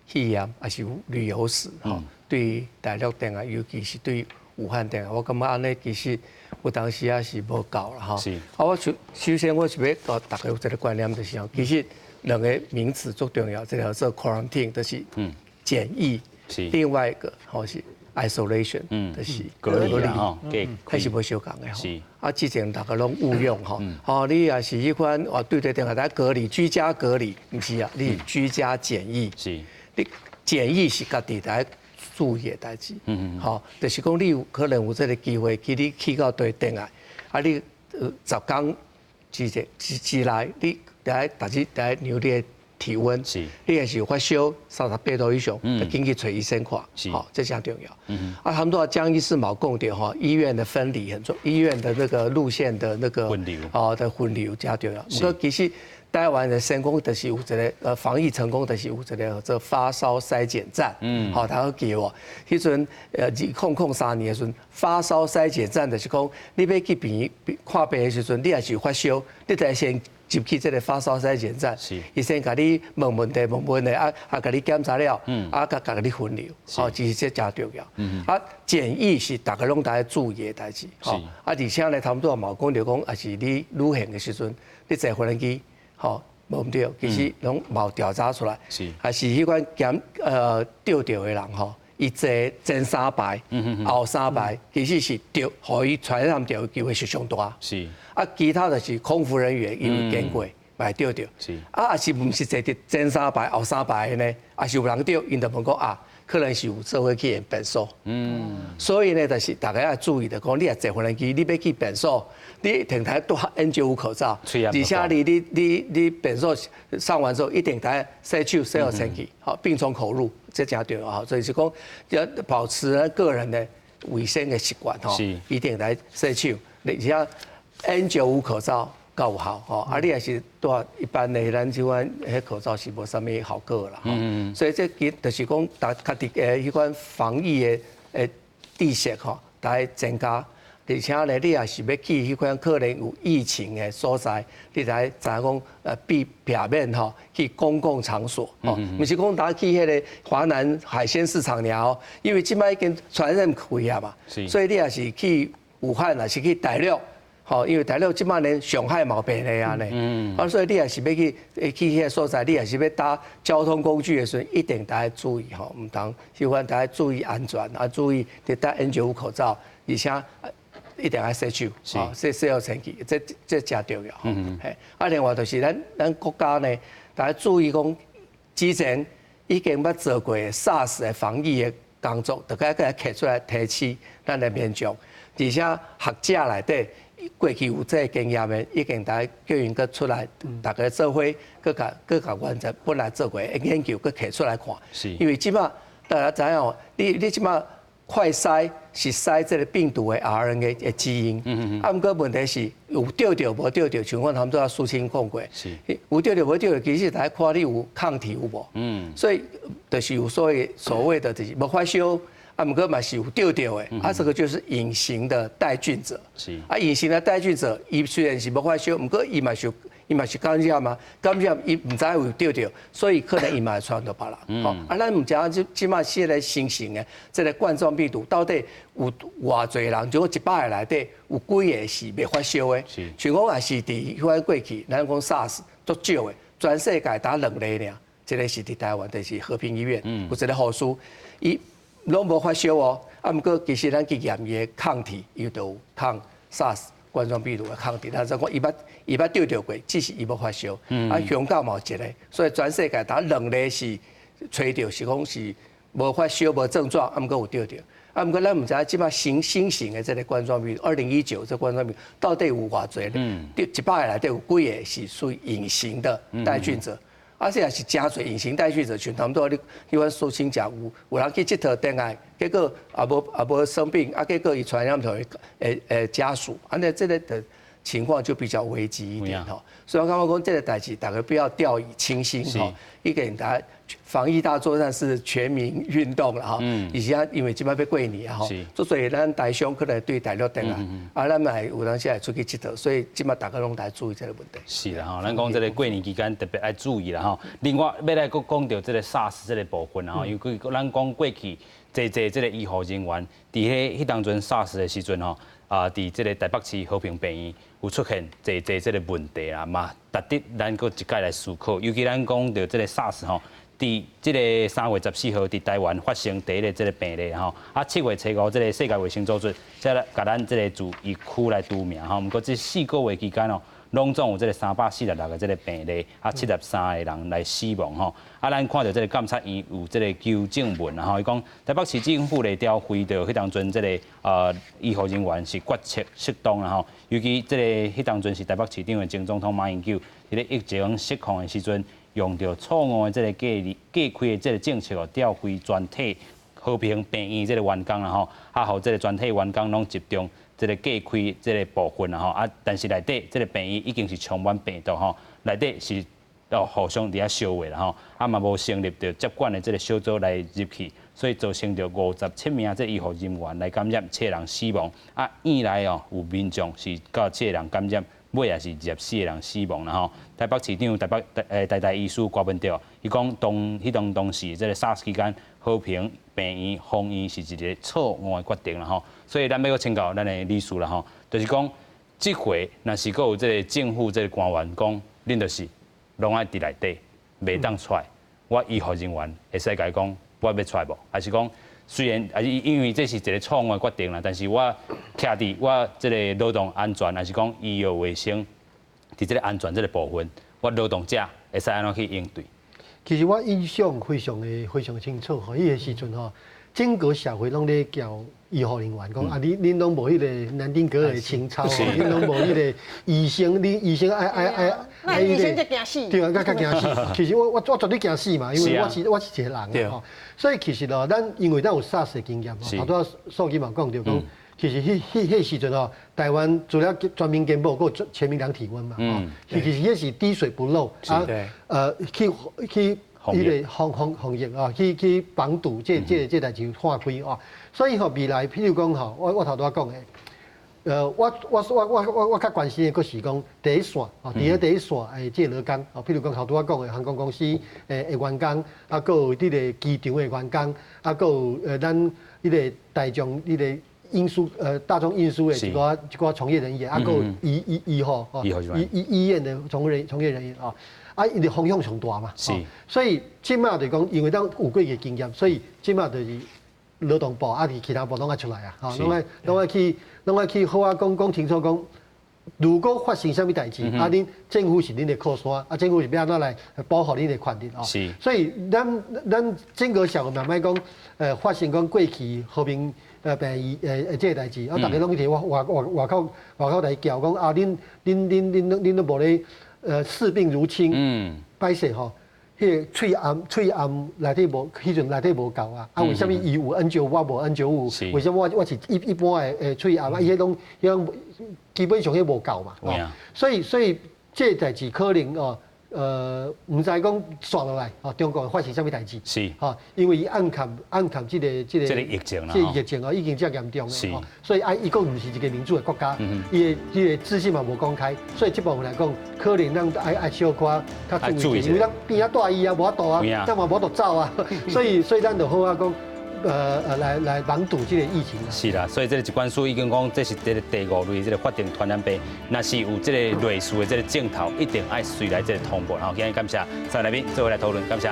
肺炎，还是有旅游史吼。对大陆等啊，尤其是对武汉等啊，我感觉安尼其实有当时也是无够啦吼。是。我首先我是要教大家有这个观念，就是其实。两个名词最重要，这个是 quarantine， 就是检疫；另外一个吼是 isolation， 就是隔离吼，还是无相共的吼。之前大家拢误用吼，你也是迄款对电话在隔离，居家隔离，唔是啊，你居家检疫。是，你检疫是家己在注意的代志。吼，就是讲你有可能有这个机会，你去到对电来，你10天之内你。大家量你的体温，你也是有发烧38度以上，就紧去找医生看，好，这很重要。他们都要江医师毛讲到哈，医院的分离很重要，医院的那个路线的那个分流，的分流加重要。不过其实台湾的成功就是有这个防疫成功就是有这发烧筛检站，好，大家记我，迄阵2003年的时阵，发烧筛检站就是讲，你要去看病的时阵，你也是有发烧，你得先入去这个发烧筛检站，医生甲你问问题，甲你检查了，甲你分流，好，其实这真重要。检疫是大家拢大家注意的代志，好，而且咧，他们都嘛讲着讲，也是你旅行的时阵，你坐飞机。好，无毋对，其实拢冇调查出来，还是迄款钓着的人吼，伊坐前3排，后3排，其实是钓，互伊传染着的机会是上大。是，其他就是空服人员因为经过，来钓着。是，也是毋是坐伫前3排、后3排的呢？也是有人钓，因就问讲可能是有做伙去变数。所以呢，就是大家要注意的，讲你也坐飞机，你要去变数。你平台都 N95 口罩，而且你变数上完之后，一定台洗手洗好清气，好病从口入，这真重要哈。所以是讲要保持个人的卫生的习惯哈，一定来洗手。而且 N95 口罩够好哈，你也是戴一般的咱即款迄口罩是无啥物效果啦哈。所以这就是讲家己迄款防疫的知识哈，来增加。而且呢，你也是要去迄款可能有疫情的所在，你才知影讲避免吼去公共场所哦，毋是讲大家去迄个华南海鲜市场了，因为即摆已经传染开啊嘛，所以你也是去武汉，也是去大陆。吼，因为大陆即摆连上海毛病的啊呢，所以你也是要去迄个所在，你也是要搭交通工具的时候，一定大家注意吼，唔通喜欢大家注意安全，啊注意得戴 N95 口罩，而且一定要洗手，洗好清气，这真重要吼。啊，另外就是咱国家呢，大家注意讲，之前已经捌做过 SARS 的防疫的工作，大家给摕出来提起咱的民众，而且学者内底。过去有这个经验的，已经大家叫因佮出来，大家做伙，佮甲原则本来做过研究，佮摕出来看。因为即马大家知影，你即马快筛是筛这个病毒的 RNA 的基因，啊，毋过问题是有钓到无钓到，像我他们都要苏清讲过，有钓到无钓到，其实大家看你有抗体有无，所以就是有所谓的就是无发烧。啊，毋过嘛是有钓到的，啊，这个就是隐形的带菌者。啊，隐形的带菌者，伊虽然是无发烧，毋过伊嘛是感染嘛，感染伊毋知有钓到，所以可能伊嘛会传到别人。吼，啊，咱毋知即马现在新型的这个冠状病毒到底有偌侪人，就100个内底有几个是未发烧的？像讲也是伫迄过去，咱讲 SARS 足少的，全世界打2例尔，一个是伫台湾，就是和平医院，有一个护士，伊。拢无发烧哦，啊，毋过其实咱去验伊的抗体，伊就有抗 SARS 冠状病毒的抗体。但是讲伊捌钓到过，只是伊无发烧。啊，香港嘛有一个，所以全世界打2例是吹到是讲是无发烧无症状，啊，毋过有钓到。啊，毋过咱毋知即摆新型的这个冠状病毒，2019这冠状病毒到底有偌侪呢？100个内底有几个是属于隐形的带菌者？而且也是真侪隐形带菌者，像他们都迄款苏清讲有人去佚佗恋爱，结果也无生病，啊，结果伊传染同家属，安尼这个的情况就比较危急一点吼。所以我感觉讲这个代志，大家不要掉以轻心吼。一个大家防疫大作战是全民运动了哈，而且因为即摆要过年啊吼，所以咱台商可能对大陆等啊，咱嘛有当时会出去佚佗，所以即摆大家拢来注意这个问题。是啦吼，咱讲这个过年期间特别爱注意啦吼。另外要来讲到这个 SARS 这个部分啦吼，因为咱讲过去这个医护人员伫迄当阵 SARS 的时阵吼，伫这个台北市和平病院有出现这个问题啦嘛，值得咱搁一概来思考。尤其咱讲到这个 SARS 吼。伫即个3月14号，伫台湾发生第一个即个病例吼，啊7月初5，即个世界卫生组织才来甲咱即个自疫区来除名吼。毋过即4个月期间哦，拢总有即个346个即个病例，啊73个人来死亡吼。啊，咱看到即个监察院有即个纠正文啦吼，伊讲台北市政府咧调回到迄当阵即个医护人员是决策适当啦吼，尤其即个迄当阵是台北市长的前总统马英九，伫咧疫情失控的时阵。用到错误的这个架开的这个政策哦，调回全体和平病院这个员工啦吼，啊，互这个全体员工拢集中这个架开这个部分啦吼，啊，但是内底这个病院已经是充满病毒吼，内底是互相伫遐烧化啦吼，啊嘛无成立着接管的这个小组来入去，所以造成着57名这医护人员来感染，7个人死亡，啊，院内哦有民众是到7个人感染。尾也是24个人死亡啦吼。台北市长台大医师郭文照，伊讲当时这个 SARS 期间，和平病院封院是一个错误的决定啦吼。所以咱要请教咱的理事啦吼，就是讲这回若是阁有这个政府这个官员讲，恁就是拢爱伫内底，袂当出来。我医护人员会使甲伊讲，我要出来无？还是讲？虽然因为这是一个错误的决定啦，但是我徛伫我这个劳动安全，还是讲医药卫生，伫这个安全这个部分，我劳动者会使安怎去应对？其实我印象非常清楚吼，迄个时阵吼，整个社会拢咧叫医护人员讲啊，恁拢无迄个南丁格尔的情操，恁拢无迄个医生，你医生那医生才惊死。对啊，较惊死。其实我绝对惊死嘛，因为我是一个人吼。所以其实咯，因为咱有 SARS 的经验吼，好多数据嘛讲到讲，其实迄时阵吼，台湾除了全民健保，还有全民量体温嘛，其实迄是滴水不漏啊，去迄个防疫啊，去防堵这代志化开啊，所以吼未来，譬如讲吼，我头拄仔讲的。我较关心的，佫是讲第一线哦，伫咧第一线即个劳工哦，譬如讲头拄我讲的航空公司的员工，啊，佫有迄个机场的员工，啊，佫有咱迄个大众迄个运输大众运输的一寡从业人员，啊，佫有医护哦，医院的从业人员哦，啊，因的风险上大嘛，是，所以即马就讲，因为咱有过个经验，所以即马就是。劳动部啊，其他部拢爱出来啊，吼，拢爱去好啊，讲清楚讲，如果发生啥物代志，啊，恁政府是恁的靠山，啊，政府是要安怎来保护恁的权利哦。是。所以咱整个社会慢慢讲，发生讲过去和平病疫这个代志，啊，大家拢去外口来叫讲啊，恁都无咧视病如亲，歹势吼。迄个喙暗内底无，迄阵内底无够啊！啊，为什么伊有 N95 我无 N95？为什么我是一般的喙暗啊？伊迄种基本上迄无够嘛。所以这代志可能唔知讲刷落来中国发生啥物代志？是因为伊暗砍这个疫情啦，疫情已经遮严重了所以伊讲唔是一个民主的国家，伊的资讯嘛无公开，所以这部分来讲，可能咱爱小可较注意，因为咱边仔大医啊，无法度啊，咱嘛无度走啊，所以咱就好啊讲。来防堵这个疫情是啦，所以这个疾管署已经讲，这是这个第5类这个法定传染病，若是有这个类似的这个镜头，一定爱随来这个通报。好，今日感谢3位来宾做伙来讨论，感谢。